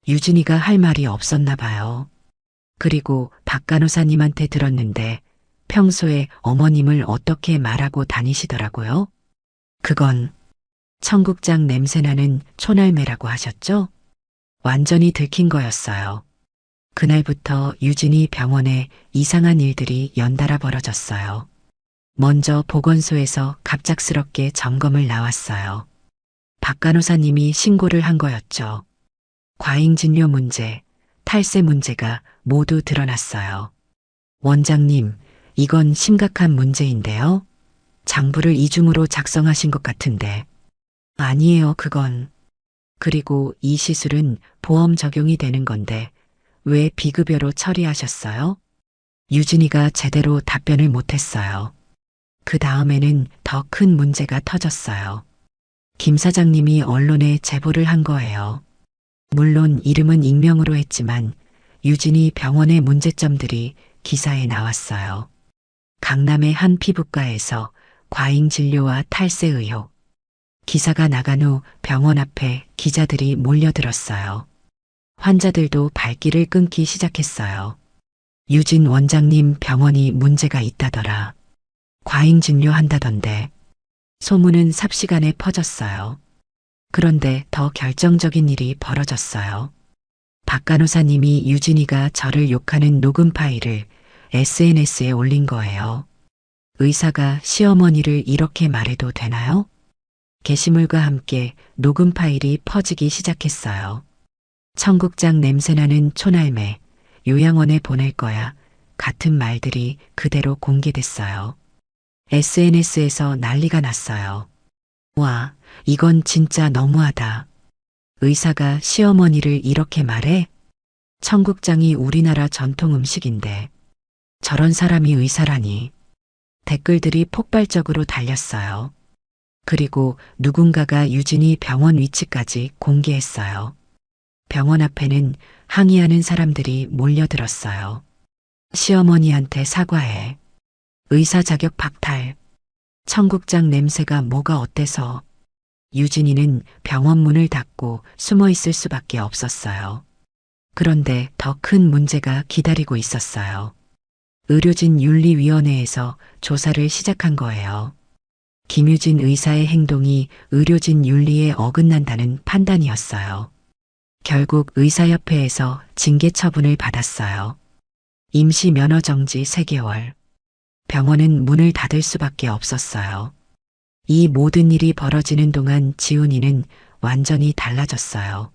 유진이가 할 말이 없었나 봐요. 그리고 박 간호사님한테 들었는데 평소에 어머님을 어떻게 말하고 다니시더라고요? 그건 청국장 냄새나는 촌할매라고 하셨죠? 완전히 들킨 거였어요. 그날부터 유진이 병원에 이상한 일들이 연달아 벌어졌어요. 먼저 보건소에서 갑작스럽게 점검을 나왔어요. 박 간호사님이 신고를 한 거였죠. 과잉 진료 문제, 탈세 문제가 모두 드러났어요. 원장님, 이건 심각한 문제인데요. 장부를 이중으로 작성하신 것 같은데. 아니에요, 그건. 그리고 이 시술은 보험 적용이 되는 건데 왜 비급여로 처리하셨어요? 유진이가 제대로 답변을 못했어요. 그 다음에는 더 큰 문제가 터졌어요. 김 사장님이 언론에 제보를 한 거예요. 물론 이름은 익명으로 했지만 유진이 병원의 문제점들이 기사에 나왔어요. 강남의 한 피부과에서 과잉 진료와 탈세 의혹. 기사가 나간 후 병원 앞에 기자들이 몰려들었어요. 환자들도 발길을 끊기 시작했어요. 유진 원장님 병원이 문제가 있다더라. 과잉 진료한다던데. 소문은 삽시간에 퍼졌어요. 그런데 더 결정적인 일이 벌어졌어요. 박 간호사님이 유진이가 저를 욕하는 녹음 파일을 SNS에 올린 거예요. 의사가 시어머니를 이렇게 말해도 되나요? 게시물과 함께 녹음 파일이 퍼지기 시작했어요. 청국장 냄새나는 촌할매, 요양원에 보낼 거야. 같은 말들이 그대로 공개됐어요. SNS에서 난리가 났어요. 와, 이건 진짜 너무하다. 의사가 시어머니를 이렇게 말해? 청국장이 우리나라 전통 음식인데 저런 사람이 의사라니. 댓글들이 폭발적으로 달렸어요. 그리고 누군가가 유진이 병원 위치까지 공개했어요. 병원 앞에는 항의하는 사람들이 몰려들었어요. 시어머니한테 사과해. 의사 자격 박탈. 청국장 냄새가 뭐가 어때서. 유진이는 병원 문을 닫고 숨어 있을 수밖에 없었어요. 그런데 더 큰 문제가 기다리고 있었어요. 의료진 윤리위원회에서 조사를 시작한 거예요. 김유진 의사의 행동이 의료진 윤리에 어긋난다는 판단이었어요. 결국 의사협회에서 징계 처분을 받았어요. 임시 면허 정지 3개월. 병원은 문을 닫을 수밖에 없었어요. 이 모든 일이 벌어지는 동안 지훈이는 완전히 달라졌어요.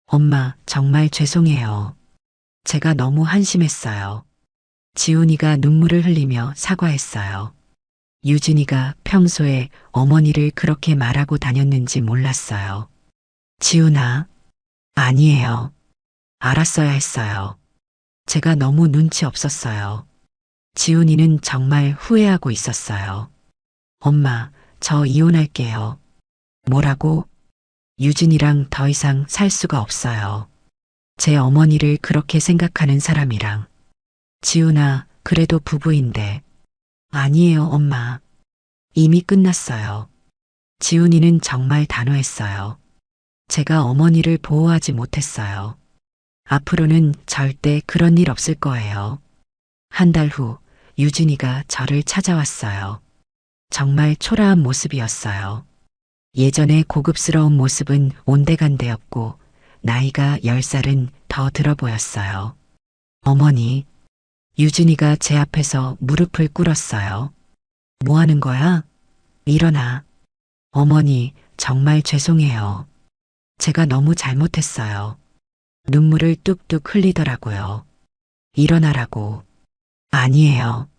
엄마, 정말 죄송해요. 제가 너무 한심했어요. 지훈이가 눈물을 흘리며 사과했어요. 유진이가 평소에 어머니를 그렇게 말하고 다녔는지 몰랐어요. 지훈아, 아니에요. 알았어야 했어요. 제가 너무 눈치 없었어요. 지훈이는 정말 후회하고 있었어요. 엄마, 저 이혼할게요. 뭐라고? 유진이랑 더 이상 살 수가 없어요. 제 어머니를 그렇게 생각하는 사람이랑. 지훈아, 그래도 부부인데. 아니에요, 엄마. 이미 끝났어요. 지훈이는 정말 단호했어요. 제가 어머니를 보호하지 못했어요. 앞으로는 절대 그런 일 없을 거예요. 한 달 후, 유진이가 저를 찾아왔어요. 정말 초라한 모습이었어요. 예전의 고급스러운 모습은 온데간데였고, 나이가 10살은 더 들어 보였어요. 어머니, 유진이가 제 앞에서 무릎을 꿇었어요. 뭐 하는 거야? 일어나. 어머니, 정말 죄송해요. 제가 너무 잘못했어요. 눈물을 뚝뚝 흘리더라고요. 일어나라고. 아니에요.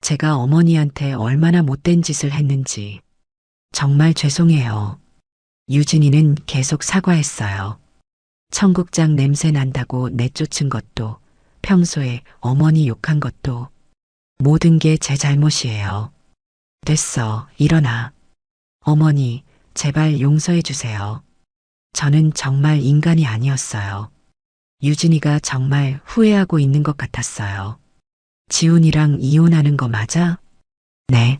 제가 어머니한테 얼마나 못된 짓을 했는지. 정말 죄송해요. 유진이는 계속 사과했어요. 청국장 냄새 난다고 내쫓은 것도, 평소에 어머니 욕한 것도, 모든 게 제 잘못이에요. 됐어, 일어나. 어머니, 제발 용서해 주세요. 저는 정말 인간이 아니었어요. 유진이가 정말 후회하고 있는 것 같았어요. 지훈이랑 이혼하는 거 맞아? 네.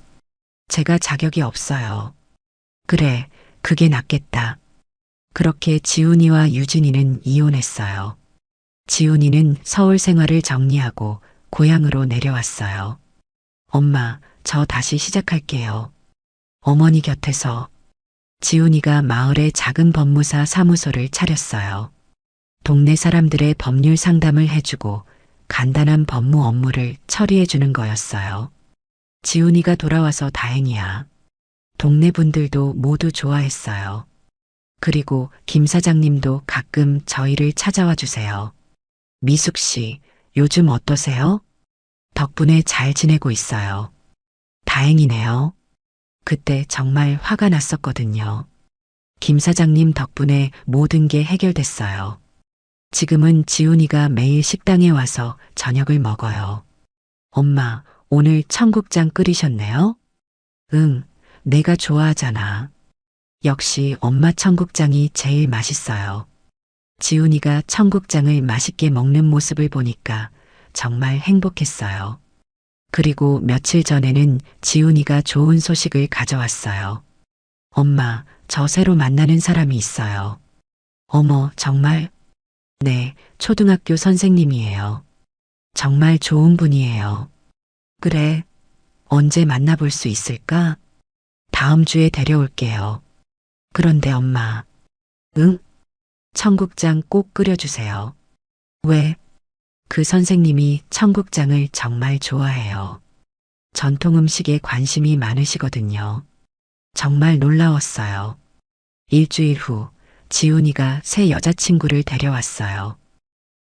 제가 자격이 없어요. 그래, 그게 낫겠다. 그렇게 지훈이와 유진이는 이혼했어요. 지훈이는 서울 생활을 정리하고 고향으로 내려왔어요. 엄마, 저 다시 시작할게요. 어머니 곁에서. 지훈이가 마을에 작은 법무사 사무소를 차렸어요. 동네 사람들의 법률 상담을 해주고 간단한 법무 업무를 처리해주는 거였어요. 지훈이가 돌아와서 다행이야. 동네 분들도 모두 좋아했어요. 그리고 김 사장님도 가끔 저희를 찾아와 주세요. 미숙 씨, 요즘 어떠세요? 덕분에 잘 지내고 있어요. 다행이네요. 그때 정말 화가 났었거든요. 김 사장님 덕분에 모든 게 해결됐어요. 지금은 지훈이가 매일 식당에 와서 저녁을 먹어요. 엄마, 오늘 청국장 끓이셨네요? 응, 내가 좋아하잖아. 역시 엄마 청국장이 제일 맛있어요. 지훈이가 청국장을 맛있게 먹는 모습을 보니까 정말 행복했어요. 그리고 며칠 전에는 지훈이가 좋은 소식을 가져왔어요. 엄마, 저 새로 만나는 사람이 있어요. 어머, 정말? 네, 초등학교 선생님이에요. 정말 좋은 분이에요. 그래, 언제 만나볼 수 있을까? 다음 주에 데려올게요. 그런데 엄마. 응? 청국장 꼭 끓여주세요. 왜? 그 선생님이 청국장을 정말 좋아해요. 전통 음식에 관심이 많으시거든요. 정말 놀라웠어요. 일주일 후, 지훈이가 새 여자친구를 데려왔어요.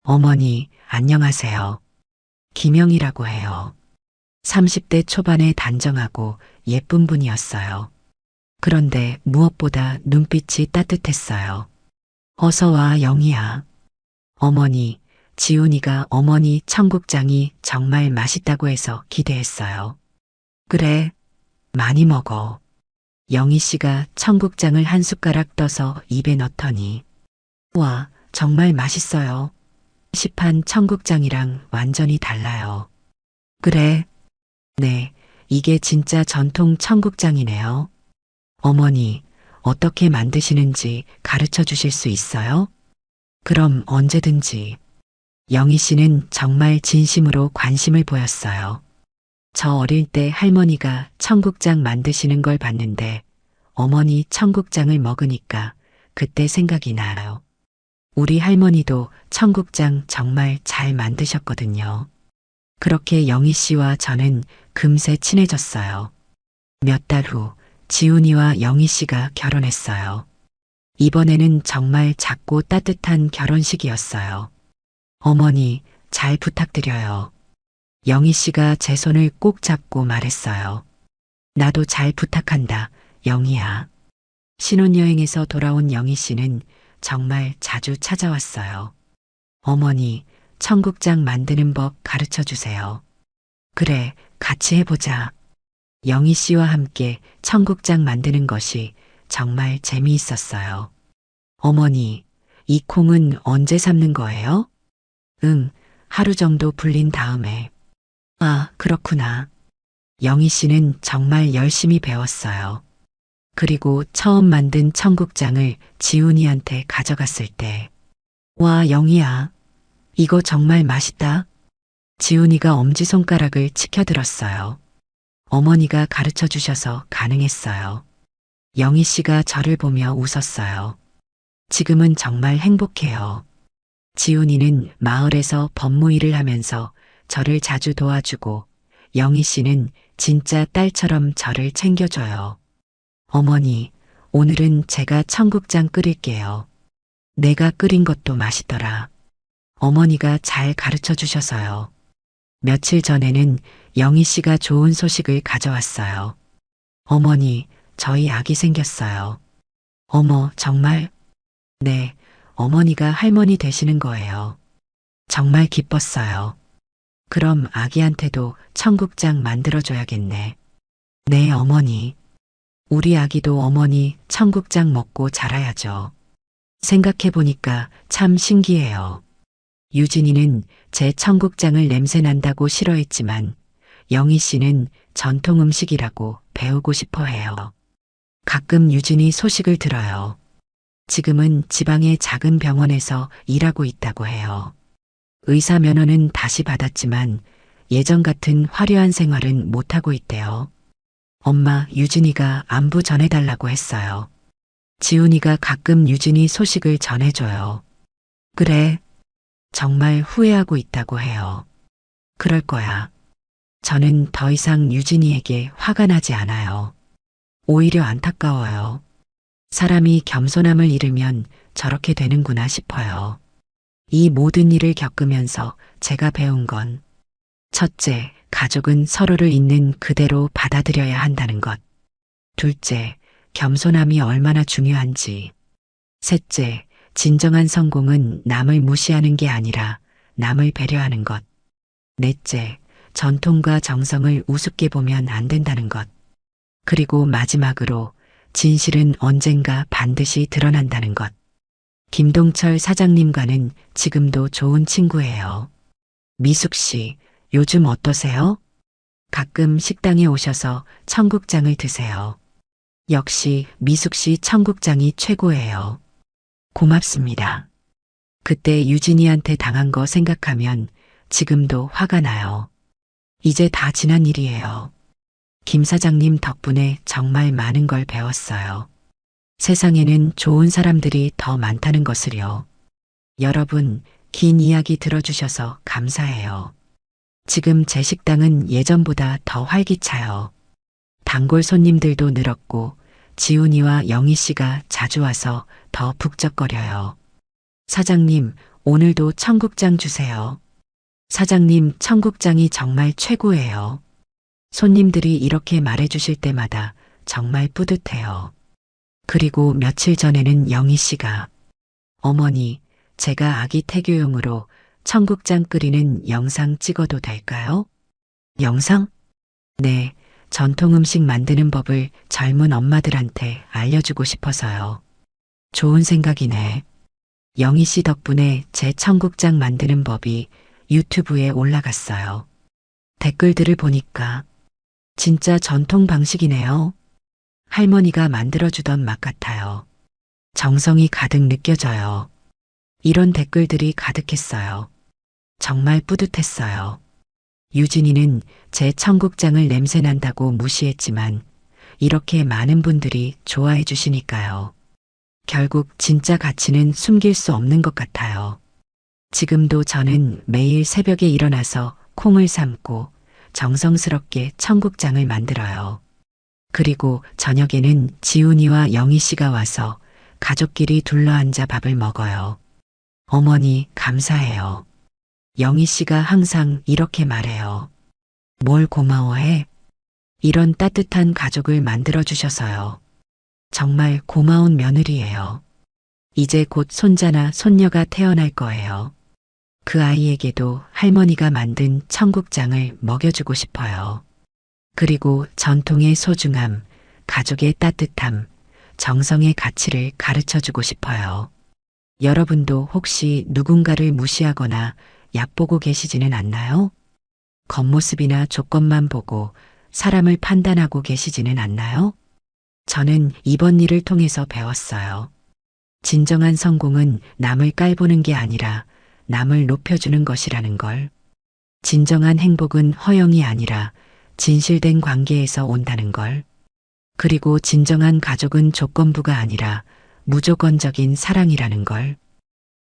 어머니, 안녕하세요. 김영이라고 해요. 30대 초반에 단정하고 예쁜 분이었어요. 그런데 무엇보다 눈빛이 따뜻했어요. 어서 와, 영희야. 어머니, 지훈이가 어머니 청국장이 정말 맛있다고 해서 기대했어요. 그래, 많이 먹어. 영희 씨가 청국장을 한 숟가락 떠서 입에 넣더니, 와, 정말 맛있어요. 시판 청국장이랑 완전히 달라요. 그래, 네, 이게 진짜 전통 청국장이네요. 어머니, 어떻게 만드시는지 가르쳐 주실 수 있어요? 그럼 언제든지. 영희 씨는 정말 진심으로 관심을 보였어요. 저 어릴 때 할머니가 청국장 만드시는 걸 봤는데 어머니 청국장을 먹으니까 그때 생각이 나요. 우리 할머니도 청국장 정말 잘 만드셨거든요. 그렇게 영희 씨와 저는 금세 친해졌어요. 몇 달 후 지훈이와 영희 씨가 결혼했어요. 이번에는 정말 작고 따뜻한 결혼식이었어요. 어머니, 잘 부탁드려요. 영희 씨가 제 손을 꼭 잡고 말했어요. 나도 잘 부탁한다, 영희야. 신혼여행에서 돌아온 영희 씨는 정말 자주 찾아왔어요. 어머니, 청국장 만드는 법 가르쳐 주세요. 그래, 같이 해보자. 영희 씨와 함께 청국장 만드는 것이 정말 재미있었어요. 어머니, 이 콩은 언제 삶는 거예요? 응, 하루 정도 불린 다음에. 아, 그렇구나. 영희 씨는 정말 열심히 배웠어요. 그리고 처음 만든 청국장을 지훈이한테 가져갔을 때, 와, 영희야, 이거 정말 맛있다. 지훈이가 엄지손가락을 치켜들었어요. 어머니가 가르쳐 주셔서 가능했어요. 영희 씨가 저를 보며 웃었어요. 지금은 정말 행복해요. 지훈이는 마을에서 법무일을 하면서 저를 자주 도와주고 영희 씨는 진짜 딸처럼 저를 챙겨줘요. 어머니, 오늘은 제가 청국장 끓일게요. 내가 끓인 것도 맛있더라. 어머니가 잘 가르쳐 주셔서요. 며칠 전에는 영희 씨가 좋은 소식을 가져왔어요. 어머니, 저희 아기 생겼어요. 어머, 정말? 네, 어머니가 할머니 되시는 거예요. 정말 기뻤어요. 그럼 아기한테도 청국장 만들어줘야겠네. 네, 어머니. 우리 아기도 어머니 청국장 먹고 자라야죠. 생각해보니까 참 신기해요. 유진이는 제 청국장을 냄새 난다고 싫어했지만 영희 씨는 전통 음식이라고 배우고 싶어 해요. 가끔 유진이 소식을 들어요. 지금은 지방의 작은 병원에서 일하고 있다고 해요. 의사 면허는 다시 받았지만 예전 같은 화려한 생활은 못하고 있대요. 엄마, 유진이가 안부 전해달라고 했어요. 지훈이가 가끔 유진이 소식을 전해줘요. 그래. 정말 후회하고 있다고 해요. 그럴 거야. 저는 더 이상 유진이에게 화가 나지 않아요. 오히려 안타까워요. 사람이 겸손함을 잃으면 저렇게 되는구나 싶어요. 이 모든 일을 겪으면서 제가 배운 건 첫째, 가족은 서로를 있는 그대로 받아들여야 한다는 것. 둘째, 겸손함이 얼마나 중요한지. 셋째, 진정한 성공은 남을 무시하는 게 아니라 남을 배려하는 것. 넷째, 전통과 정성을 우습게 보면 안 된다는 것. 그리고 마지막으로 진실은 언젠가 반드시 드러난다는 것. 김동철 사장님과는 지금도 좋은 친구예요. 미숙 씨, 요즘 어떠세요? 가끔 식당에 오셔서 청국장을 드세요. 역시 미숙 씨 청국장이 최고예요. 고맙습니다. 그때 유진이한테 당한 거 생각하면 지금도 화가 나요. 이제 다 지난 일이에요. 김 사장님 덕분에 정말 많은 걸 배웠어요. 세상에는 좋은 사람들이 더 많다는 것을요. 여러분, 긴 이야기 들어주셔서 감사해요. 지금 제 식당은 예전보다 더 활기차요. 단골 손님들도 늘었고 지훈이와 영희 씨가 자주 와서 더 북적거려요. 사장님, 오늘도 청국장 주세요. 사장님, 청국장이 정말 최고예요. 손님들이 이렇게 말해주실 때마다 정말 뿌듯해요. 그리고 며칠 전에는 영희 씨가 어머니, 제가 아기 태교용으로 청국장 끓이는 영상 찍어도 될까요? 영상? 네, 전통 음식 만드는 법을 젊은 엄마들한테 알려주고 싶어서요. 좋은 생각이네. 영희 씨 덕분에 제 청국장 만드는 법이 유튜브에 올라갔어요. 댓글들을 보니까 진짜 전통 방식이네요. 할머니가 만들어주던 맛 같아요. 정성이 가득 느껴져요. 이런 댓글들이 가득했어요. 정말 뿌듯했어요. 유진이는 제 청국장을 냄새 난다고 무시했지만 이렇게 많은 분들이 좋아해 주시니까요. 결국 진짜 가치는 숨길 수 없는 것 같아요. 지금도 저는 매일 새벽에 일어나서 콩을 삶고 정성스럽게 청국장을 만들어요. 그리고 저녁에는 지훈이와 영희 씨가 와서 가족끼리 둘러앉아 밥을 먹어요. 어머니, 감사해요. 영희 씨가 항상 이렇게 말해요. 뭘 고마워해? 이런 따뜻한 가족을 만들어주셔서요. 정말 고마운 며느리예요. 이제 곧 손자나 손녀가 태어날 거예요. 그 아이에게도 할머니가 만든 청국장을 먹여주고 싶어요. 그리고 전통의 소중함, 가족의 따뜻함, 정성의 가치를 가르쳐 주고 싶어요. 여러분도 혹시 누군가를 무시하거나 얕보고 계시지는 않나요? 겉모습이나 조건만 보고 사람을 판단하고 계시지는 않나요? 저는 이번 일을 통해서 배웠어요. 진정한 성공은 남을 깔보는 게 아니라 남을 높여주는 것이라는 걸. 진정한 행복은 허영이 아니라 진실된 관계에서 온다는 걸. 그리고 진정한 가족은 조건부가 아니라 무조건적인 사랑이라는 걸.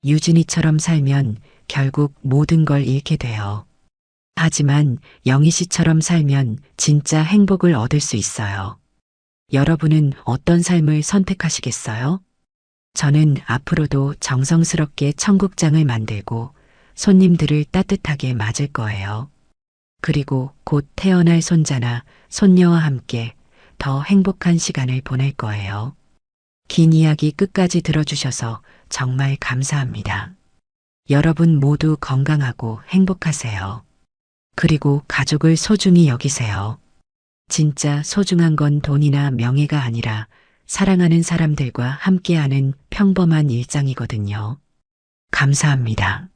유진이처럼 살면 결국 모든 걸 잃게 돼요. 하지만 영희 씨처럼 살면 진짜 행복을 얻을 수 있어요. 여러분은 어떤 삶을 선택하시겠어요? 저는 앞으로도 정성스럽게 청국장을 만들고 손님들을 따뜻하게 맞을 거예요. 그리고 곧 태어날 손자나 손녀와 함께 더 행복한 시간을 보낼 거예요. 긴 이야기 끝까지 들어주셔서 정말 감사합니다. 여러분 모두 건강하고 행복하세요. 그리고 가족을 소중히 여기세요. 진짜 소중한 건 돈이나 명예가 아니라 사랑하는 사람들과 함께하는 평범한 일상이거든요. 감사합니다.